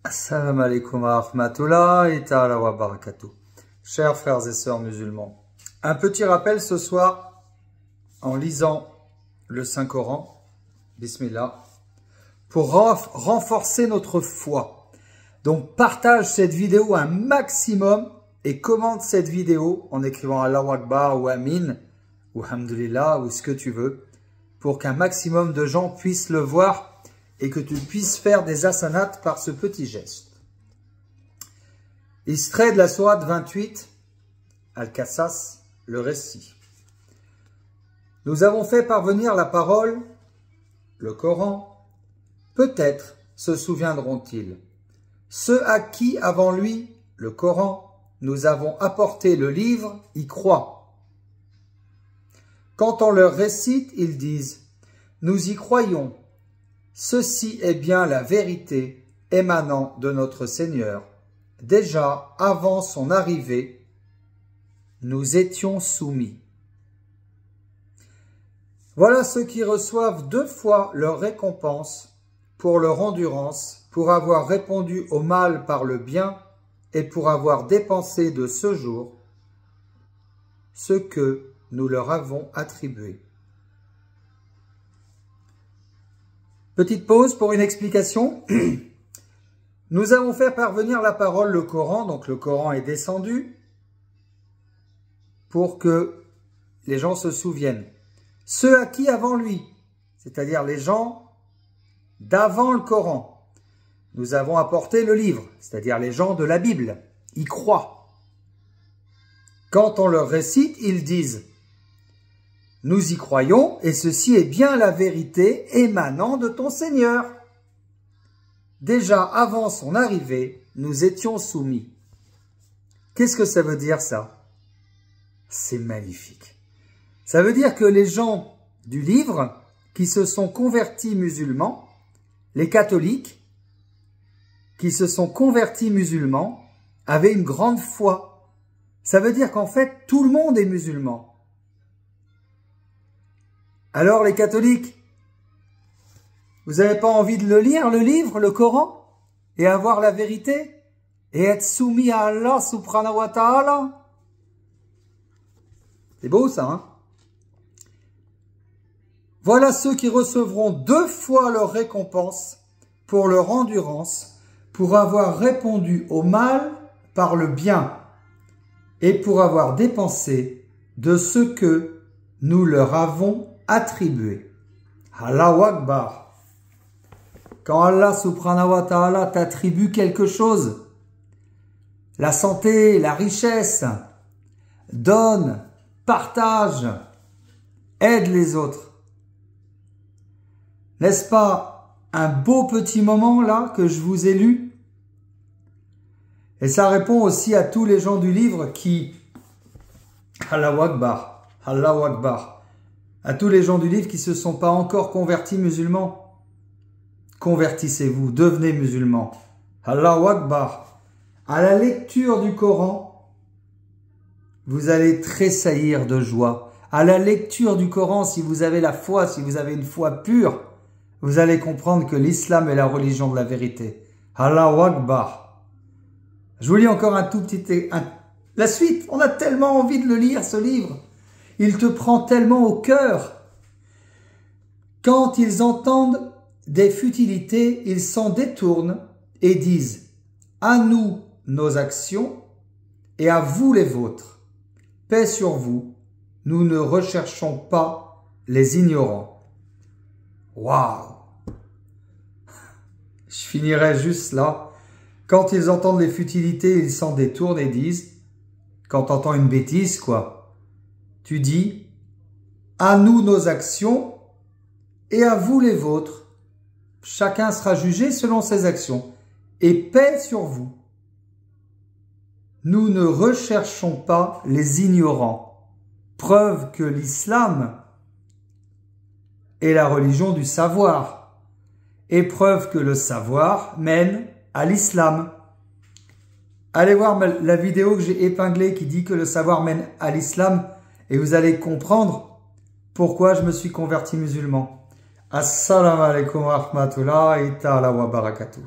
Assalamu alaikum wa rahmatullahi ta'ala wa barakatuh. Chers frères et sœurs musulmans, un petit rappel ce soir en lisant le Saint-Coran, Bismillah, pour renforcer notre foi. Donc partage cette vidéo un maximum et commente cette vidéo en écrivant Allahu Akbar ou Amin ou Alhamdulillah ou ce que tu veux pour qu'un maximum de gens puissent le voir et que tu puisses faire des hasanats par ce petit geste. Extrait de la sourate 28, Al-Qasas, le récit. Nous avons fait parvenir la parole, le Coran, peut-être se souviendront-ils. Ceux à qui, avant lui, le Coran, nous avons apporté le livre, y croient. Quand on leur récite, ils disent « Nous y croyons ». Ceci est bien la vérité émanant de notre Seigneur. Déjà, avant son arrivée, nous étions soumis. Voilà ceux qui reçoivent 2 fois leur récompense pour leur endurance, pour avoir répondu au mal par le bien et pour avoir dépensé de ce jour ce que nous leur avons attribué. Petite pause pour une explication. Nous avons fait parvenir la parole, le Coran, donc le Coran est descendu pour que les gens se souviennent. Ceux à qui avant lui, c'est-à-dire les gens d'avant le Coran, nous avons apporté le livre, c'est-à-dire les gens de la Bible, y croient. Quand on leur récite, ils disent « Nous y croyons et ceci est bien la vérité émanant de ton Seigneur. Déjà avant son arrivée, nous étions soumis. » Qu'est-ce que ça veut dire ça? C'est magnifique. Ça veut dire que les gens du livre qui se sont convertis musulmans, les catholiques qui se sont convertis musulmans, avaient une grande foi. Ça veut dire qu'en fait, tout le monde est musulman. Alors les catholiques, vous n'avez pas envie de le lire, le livre, le Coran, et avoir la vérité, et être soumis à Allah subhanahu wa ta'ala? C'est beau ça, hein? Voilà ceux qui recevront 2 fois leur récompense pour leur endurance, pour avoir répondu au mal par le bien, et pour avoir dépensé de ce que nous leur avons attribué. Allahu Akbar. Quand Allah subhanahu wa ta'ala t'attribue quelque chose, la santé, la richesse, donne, partage, aide les autres. N'est-ce pas un beau petit moment là que je vous ai lu? Et ça répond aussi à tous les gens du livre qui, Allahu Akbar, Allahu Akbar, à tous les gens du livre qui ne se sont pas encore convertis musulmans. Convertissez-vous, devenez musulmans. Allahu Akbar. À la lecture du Coran, vous allez tressaillir de joie. À la lecture du Coran, si vous avez la foi, si vous avez une foi pure, vous allez comprendre que l'islam est la religion de la vérité. Allahu Akbar. Je vous lis encore un tout petit... La suite, on a tellement envie de le lire, ce livre. Il te prend tellement au cœur. Quand ils entendent des futilités, ils s'en détournent et disent « À nous nos actions et à vous les vôtres. Paix sur vous, nous ne recherchons pas les ignorants. » Waouh! Je finirai juste là. Quand ils entendent les futilités, ils s'en détournent et disent, quand tu entends une bêtise, quoi, tu dis, à nous nos actions et à vous les vôtres. Chacun sera jugé selon ses actions. Et paix sur vous. Nous ne recherchons pas les ignorants. Preuve que l'islam est la religion du savoir. Et preuve que le savoir mène à l'islam. Allez voir la vidéo que j'ai épinglée qui dit que le savoir mène à l'islam. Et vous allez comprendre pourquoi je me suis converti musulman. Assalamu alaikum wa rahmatullahi ta'ala wa barakatuh.